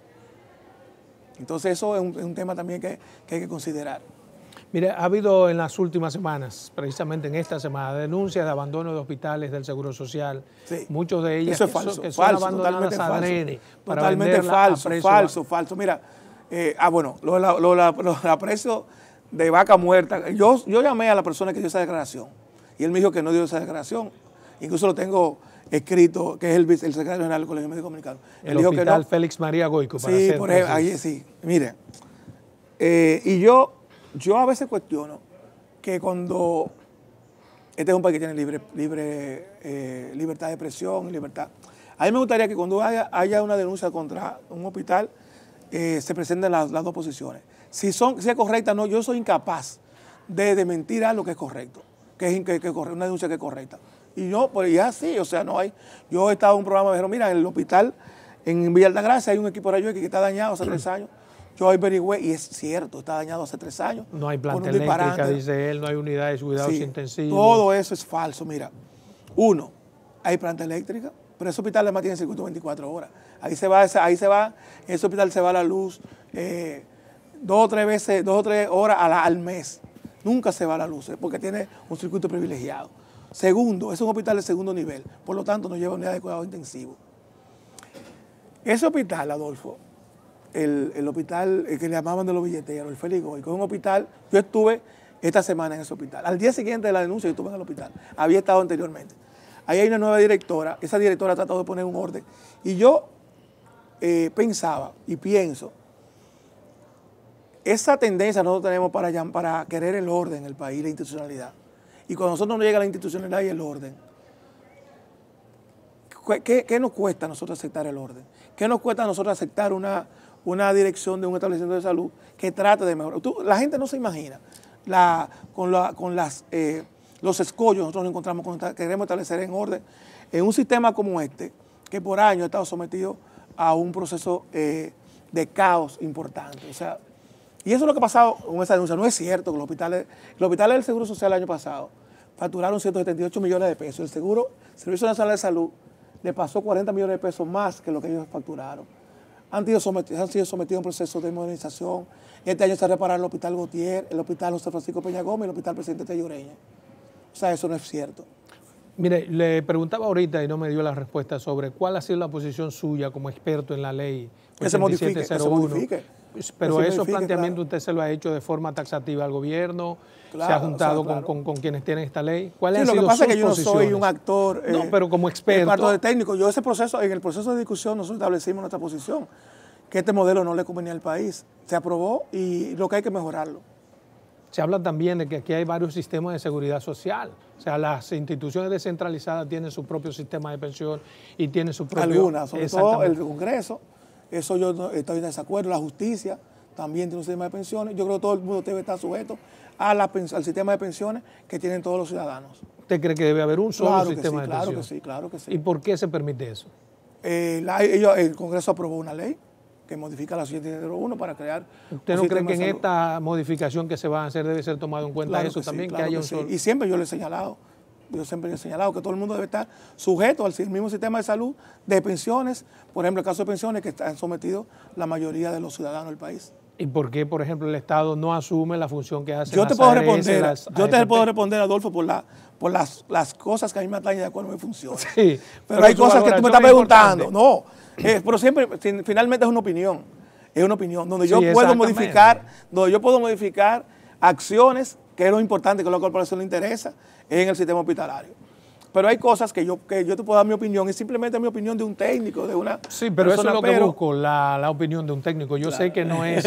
Entonces eso es un tema también que hay que considerar. Mire, ha habido en las últimas semanas, precisamente en esta semana, denuncias de abandono de hospitales del Seguro Social. Sí. Muchos de ellas eso es falso, que son abandonadas adrede para venderla falso. Mira, los aprecios de vaca muerta. Yo llamé a la persona que dio esa declaración y él me dijo que no dio esa declaración. Incluso lo tengo escrito, que es el secretario general del Colegio Médico Dominicano. El hospital Félix María Goico, para sí, por ejemplo, ahí sí. Mire, y yo a veces cuestiono que cuando este es un país que tiene libertad de expresión, libertad. A mí me gustaría que cuando haya una denuncia contra un hospital se presenten las dos posiciones. Si es correcta o no, yo soy incapaz de desmentir algo que es correcto, una denuncia que es correcta. Y yo, pues ya sí, o sea, no hay. Yo he estado en un programa, me dijeron, mira, en el hospital, en Villa Altagracia hay un equipo de rayos que está dañado hace 3 años. Yo averigüé, y es cierto, está dañado hace 3 años. No hay planta eléctrica, dice él, no hay unidades de cuidados intensivos. Todo eso es falso, mira. Hay planta eléctrica, pero ese hospital además tiene circuito 24 horas. Ahí se va, en ese hospital se va la luz 2 o 3 horas al mes. Nunca se va la luz, porque tiene un circuito privilegiado. Segundo, es un hospital de segundo nivel, por lo tanto no lleva unidad de cuidado intensivo. Ese hospital, Adolfo, el hospital que le llamaban de los billeteros, el Félix Goico, es un hospital, yo estuve esta semana en ese hospital. Al día siguiente de la denuncia yo estuve en el hospital, había estado anteriormente. Ahí hay una nueva directora, esa directora ha tratado de poner un orden. Y yo pensaba y pienso, esa tendencia nosotros tenemos para querer el orden en el país, la institucionalidad. Y cuando a nosotros nos llega la institucionalidad y el orden, ¿qué nos cuesta a nosotros aceptar el orden? ¿Qué nos cuesta a nosotros aceptar una dirección de un establecimiento de salud que trate de mejorar? La gente no se imagina con los escollos nosotros nos encontramos cuando queremos establecer en orden en un sistema como este, que por años ha estado sometido a un proceso de caos importante. O sea, y eso es lo que ha pasado con esa denuncia. No es cierto que los hospitales del Seguro Social el año pasado facturaron 178 millones de pesos. El Servicio Nacional de Salud le pasó 40 millones de pesos más que lo que ellos facturaron. Han sido sometidos a un proceso de modernización. Este año se repararon el Hospital Gautier, el Hospital José Francisco Peña Gómez y el Hospital Presidente Tello Ureña. O sea, eso no es cierto. Mire, le preguntaba ahorita y no me dio la respuesta sobre cuál ha sido la posición suya como experto en la ley 8701. Pero esos planteamientos usted se lo ha hecho de forma taxativa al gobierno, se ha juntado con quienes tienen esta ley. ¿Cuáles han sido sus posiciones? Lo que pasa es que yo no soy un actor, no, pero como experto de técnico, yo en el proceso de discusión nosotros establecimos nuestra posición, que este modelo no le convenía al país. Se aprobó y lo que hay que mejorarlo. Se habla también de que aquí hay varios sistemas de seguridad social. O sea, las instituciones descentralizadas tienen su propio sistema de pensión y tienen su propio... Algunas, sobre todo el Congreso. Eso yo no estoy en desacuerdo. La justicia también tiene un sistema de pensiones. Yo creo que todo el mundo debe estar sujeto al sistema de pensiones que tienen todos los ciudadanos. ¿Usted cree que debe haber un solo sistema de pensiones? Claro que sí, claro que sí. ¿Y por qué se permite eso? El Congreso aprobó una ley que modifica la 8701 para crear... ¿Usted no cree que en esta modificación que se va a hacer debe ser tomado en cuenta eso también? Claro que haya un solo... Y siempre yo le he señalado. Yo siempre he señalado que todo el mundo debe estar sujeto al mismo sistema de salud de pensiones, por ejemplo, el caso de pensiones que están sometidos la mayoría de los ciudadanos del país. ¿Y por qué, por ejemplo, el Estado no asume la función que hace? Yo te puedo responder, Adolfo, por las cosas que a mí me atañen de acuerdo a mi función. Sí, pero hay cosas que tú me estás preguntando. No, pero siempre, finalmente es una opinión. Es una opinión donde yo puedo modificar acciones, que es lo importante, que a la corporación le interesa, en el sistema hospitalario. Pero hay cosas que yo te puedo dar mi opinión, y simplemente mi opinión de un técnico, de una Sí, pero persona, eso es lo que busco, la opinión de un técnico. Yo sé que no es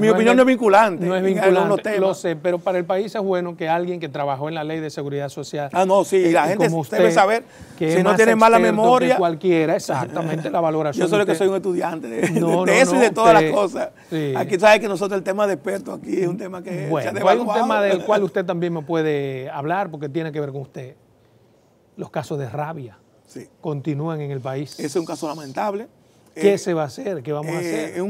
mi opinión no es vinculante. No es vinculante, lo sé, pero para el país es bueno que alguien que trabajó en la ley de seguridad social... la gente debe saber, que si no tiene mala memoria... cualquiera, exactamente, la valoración. Yo solo que soy un estudiante de eso y de todas las cosas. Sí. Aquí sabe que nosotros el tema de expertos aquí es un tema que bueno, hay un tema del cual usted también me puede hablar porque tiene que ver con usted. Los casos de rabia continúan en el país. Ese es un caso lamentable. ¿Qué se va a hacer? ¿Qué vamos a hacer?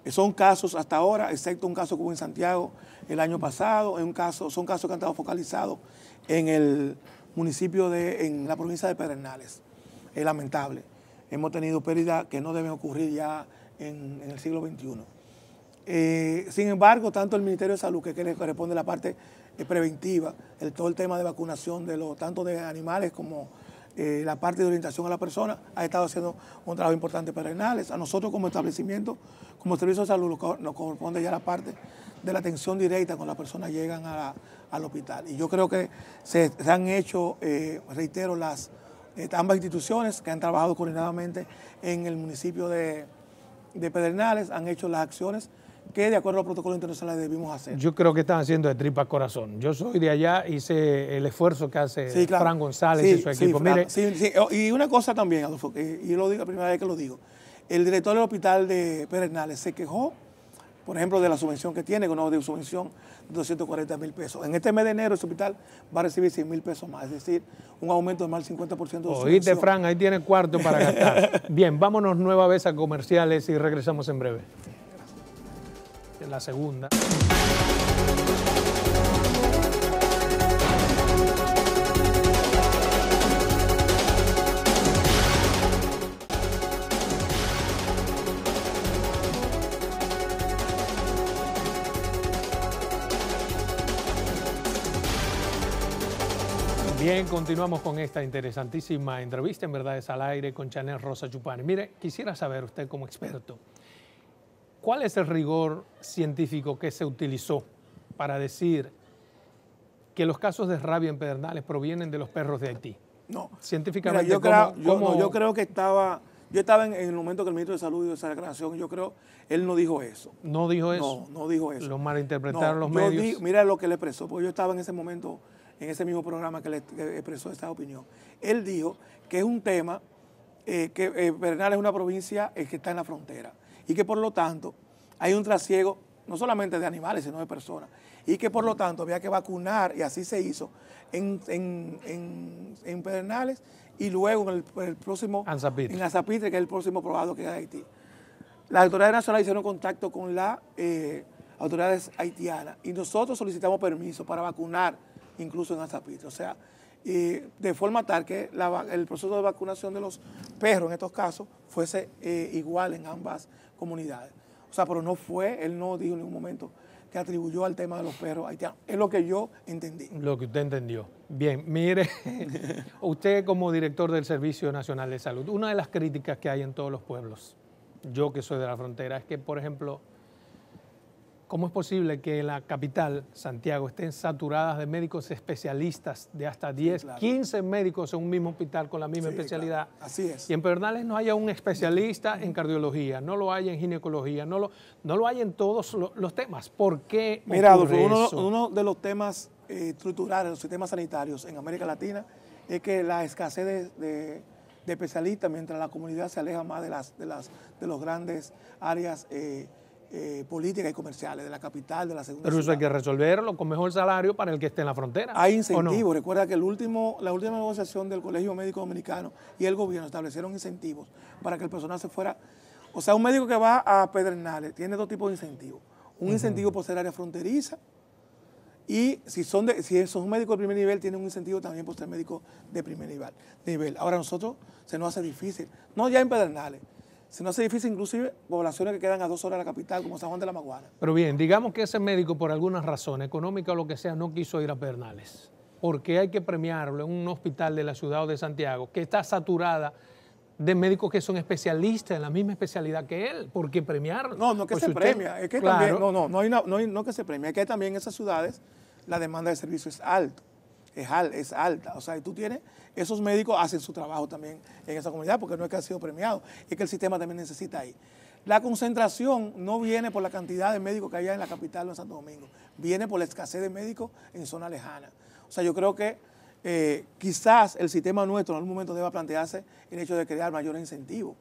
Son casos hasta ahora, excepto un caso que hubo en Santiago el año pasado, son casos que han estado focalizados en el municipio en la provincia de Pedernales. Es lamentable. Hemos tenido pérdidas que no deben ocurrir ya en el siglo XXI. Sin embargo, tanto el Ministerio de Salud, que le corresponde la parte preventiva, todo el tema de vacunación tanto de animales como la parte de orientación a la persona, ha estado haciendo un trabajo importante para Pedernales. A nosotros como establecimiento, como servicio de salud, nos corresponde ya la parte de la atención directa cuando las personas llegan al hospital. Y yo creo que se han hecho, reitero, ambas instituciones que han trabajado coordinadamente en el municipio de Pedernales, han hecho las acciones que de acuerdo a los protocolos internacionales debimos hacer. Yo creo que están haciendo de tripa corazón. Yo soy de allá y sé el esfuerzo que hace Fran González y su equipo. Mire. Y una cosa también, Adolfo, y yo lo digo la primera vez que lo digo, el director del hospital de Pedernales se quejó, por ejemplo, de la subvención que tiene, con una subvención de 240,000 pesos. En este mes de enero ese hospital va a recibir 100,000 pesos más, es decir, un aumento de más del 50% de subvención. Oíste, Fran, ahí tiene cuarto para gastar. Bien, vámonos nueva vez a comerciales y regresamos en breve. En la segunda. Bien, continuamos con esta interesantísima entrevista en Verdades al Aire con Chanel Rosa Chupani. Mire, quisiera saber usted como experto, ¿cuál es el rigor científico que se utilizó para decir que los casos de rabia en Pedernales provienen de los perros de Haití? No. Científicamente, mira, yo creo que yo estaba en el momento que el ministro de Salud dio esa declaración, yo creo, él no dijo eso. ¿No dijo eso? No dijo eso. ¿Lo malinterpretaron los medios? Mira lo que le expresó, porque yo estaba en ese momento, en ese mismo programa que le expresó esta opinión. Él dijo que es un tema, que Pedernales es una provincia que está en la frontera, y que por lo tanto hay un trasiego no solamente de animales, sino de personas, y que por lo tanto había que vacunar, y así se hizo, en Pedernales, y luego en el próximo, en Azapitre, que es el próximo poblado que es de Haití. Las autoridades nacionales hicieron contacto con las autoridades haitianas, y nosotros solicitamos permiso para vacunar incluso en Azapitre. O sea, de forma tal que el proceso de vacunación de los perros, en estos casos, fuese igual en ambas comunidades. O sea, pero no fue, él no dijo en ningún momento que atribuyó al tema de los perros haitianos. Es lo que yo entendí. Lo que usted entendió. Bien, mire, usted como director del Servicio Nacional de Salud, una de las críticas que hay en todos los pueblos, yo que soy de la frontera, es que, por ejemplo, ¿cómo es posible que la capital, Santiago, estén saturadas de médicos especialistas, de hasta 10, sí, claro, 15 médicos en un mismo hospital con la misma especialidad? Claro. Así es. Y en Pedernales no haya un especialista en cardiología, no lo hay en ginecología, no lo hay en todos los temas. ¿Por qué? Mira, Adolfo, uno de los temas estructurales de los sistemas sanitarios en América Latina es que la escasez de especialistas, mientras la comunidad se aleja más de los grandes áreas políticas y comerciales, de la capital, de la segunda Pero eso ciudad. hay que resolverlo con mejor salario para el que esté en la frontera. Hay incentivos. No? Recuerda que la última negociación del Colegio Médico Dominicano y el gobierno establecieron incentivos para que el personal se fuera. O sea, un médico que va a Pedernales tiene dos tipos de incentivos. Un incentivo por ser área fronteriza y si son médicos de primer nivel, tienen un incentivo también por ser médicos de primer nivel. Ahora nosotros se nos hace difícil, no ya en Pedernales, se nos hace difícil inclusive poblaciones que quedan a 2 horas de la capital, como San Juan de la Maguana. Pero bien, digamos que ese médico por alguna razón, económica o lo que sea, no quiso ir a Pedernales. ¿Por qué hay que premiarlo en un hospital de la ciudad o de Santiago que está saturada de médicos que son especialistas en la misma especialidad que él? ¿Por qué premiarlo? No, no que pues se premia, es que claro, también, no que se premia, es que también en esas ciudades la demanda de servicio es alta. Es alta, o sea, y tú tienes, esos médicos hacen su trabajo también en esa comunidad porque no es que ha sido premiado, es que el sistema también necesita ahí. La concentración no viene por la cantidad de médicos que hay en la capital o en Santo Domingo, viene por la escasez de médicos en zonas lejanas. O sea, yo creo que quizás el sistema nuestro en algún momento deba plantearse el hecho de crear mayores incentivos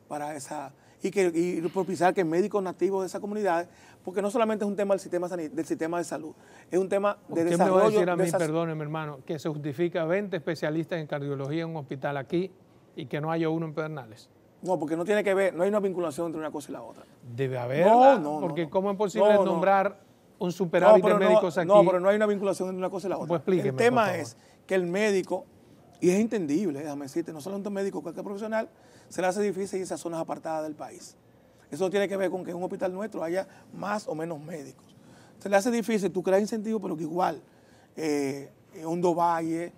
para esa, y propiciar que médicos nativos de esa comunidad, porque no solamente es un tema del sistema de salud, es un tema de desarrollo. ¿Qué me va a decir a mí, perdóneme hermano, que se justifica 20 especialistas en cardiología en un hospital aquí y que no haya uno en Pedernales? No, porque no tiene que ver, no hay una vinculación entre una cosa y la otra. Debe haberla, porque ¿cómo es posible nombrar un superávit de médicos aquí? No, pero no hay una vinculación entre una cosa y la otra. Pues explíqueme, el tema es que el médico, y es entendible, déjame decirte, no solamente un médico, cualquier profesional, se le hace difícil irse a zonas apartadas del país. Eso tiene que ver con que en un hospital nuestro haya más o menos médicos. Se le hace difícil, tú creas incentivos, pero que igual, Hondo Valle,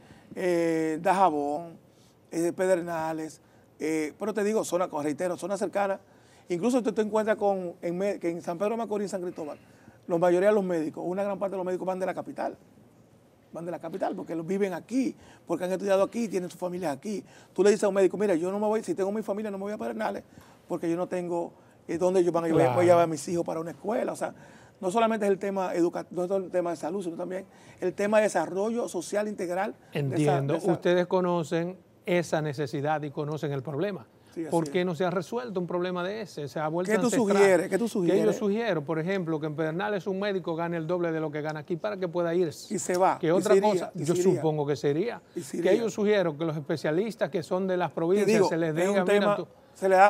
Dajabón, Pedernales, pero te digo, reitero, zonas cercanas, incluso tú te encuentras que en San Pedro de Macorís y San Cristóbal, la mayoría de los médicos, una gran parte de los médicos van de la capital. Van de la capital porque los viven aquí, porque han estudiado aquí, tienen sus familias aquí. Tú le dices a un médico, mira, yo no me voy, si tengo mi familia no me voy a Pedernales porque yo no tengo dónde ellos van a llevar, voy a llevar a mis hijos para una escuela. O sea, no solamente es el tema no es el tema de salud, sino también el tema de desarrollo social integral. Entiendo, ustedes conocen esa necesidad y conocen el problema. Sí, ¿por qué no se ha resuelto un problema de ese? Se ha vuelto ancestral. ¿Qué tú sugieres? ¿Qué yo sugiero? Por ejemplo, que en Pedernales un médico gane el doble de lo que gana aquí para que pueda irse. Y se va. Que otra cosa, yo supongo que sería. Que yo sugiero que los especialistas que son de las provincias se les diga,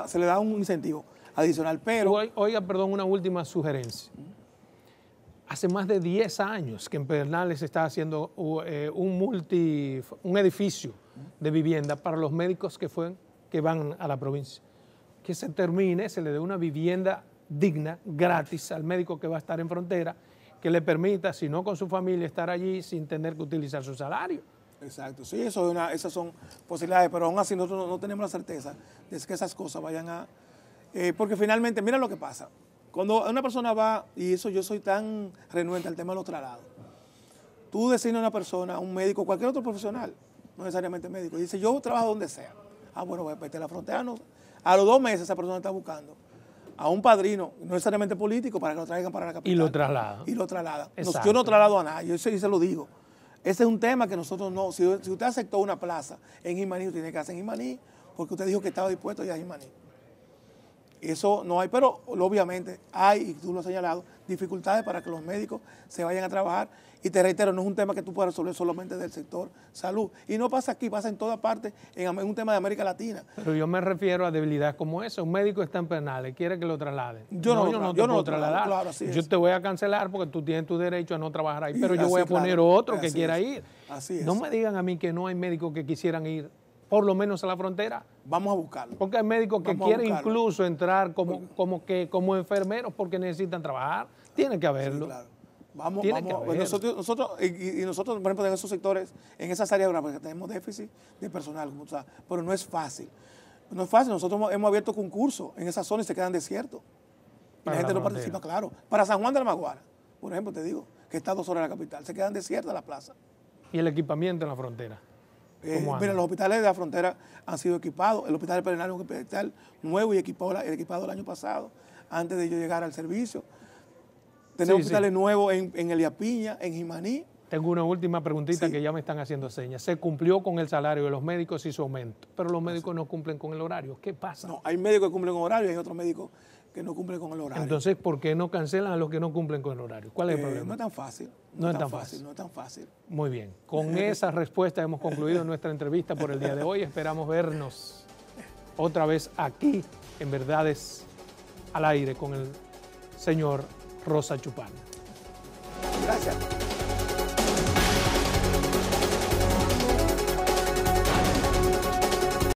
se le da un incentivo adicional, pero... Oiga, perdón, una última sugerencia. Hace más de 10 años que en Pedernales se está haciendo un edificio de vivienda para los médicos que van a la provincia. Que se termine, se le dé una vivienda digna, gratis al médico que va a estar en frontera, que le permita, si no con su familia, estar allí sin tener que utilizar su salario. Exacto, sí, esas son posibilidades, pero aún así nosotros no tenemos la certeza de que esas cosas vayan a... porque finalmente, mira lo que pasa. Cuando una persona va, y eso yo soy tan renuente al tema de los traslados, tú designas a una persona, a un médico, cualquier otro profesional, no necesariamente médico, y dice, yo trabajo donde sea. Ah, bueno, voy a meter la frontera. No. A los 2 meses esa persona está buscando a un padrino, no necesariamente político, para que lo traigan para la capital. Y lo traslada. Y lo traslada. Yo no traslado a nadie, yo se lo digo. Ese es un tema que nosotros no, si usted aceptó una plaza en Jimaní, usted tiene que hacer en Jimaní, porque usted dijo que estaba dispuesto a ir a Jimaní. Eso no hay, pero obviamente hay, y tú lo has señalado, dificultades para que los médicos se vayan a trabajar. Y te reitero, no es un tema que tú puedas resolver solamente del sector salud. Y no pasa aquí, pasa en todas partes, en un tema de América Latina. Pero yo me refiero a debilidades como esa. Un médico está en penales, quiere que lo trasladen. Yo no te puedo trasladar. Claro, yo te voy a cancelar porque tú tienes tu derecho a no trabajar ahí, pero yo voy a poner otro que quiera ir. Así es. No me digan a mí que no hay médicos que quisieran ir por lo menos a la frontera. Vamos a buscarlo. Porque hay médicos que quieren incluso entrar como enfermeros porque necesitan trabajar. Tiene que haberlo. Sí, claro. Vamos. Nosotros, por ejemplo, en esos sectores, en esas áreas geográficas tenemos déficit de personal, como tú sabes, pero no es fácil. No es fácil. Nosotros hemos abierto concursos en esa zona y se quedan desiertos. Y la gente no participa, claro. Para San Juan de la Maguara, por ejemplo, te digo, que está a 2 horas de la capital, se quedan desiertas las plazas. ¿Y el equipamiento en la frontera? Mira, los hospitales de la frontera han sido equipados. El hospital de Pedernal es un hospital nuevo y equipado el año pasado, antes de yo llegar al servicio. Tenemos hospitales nuevos en Elías Piña, en Jimaní. Tengo una última preguntita que ya me están haciendo señas. Se cumplió con el salario de los médicos y su aumento, pero los médicos no cumplen con el horario. ¿Qué pasa? No, hay médicos que cumplen con horario y hay otros médicos que no cumplen con el horario. Entonces, ¿por qué no cancelan a los que no cumplen con el horario? ¿Cuál es el problema? No es tan fácil. No es tan fácil. No es tan fácil. Muy bien. Con esa respuesta hemos concluido nuestra entrevista por el día de hoy. Esperamos vernos otra vez aquí en Verdades al Aire con el señor Rosa Chupani. Gracias.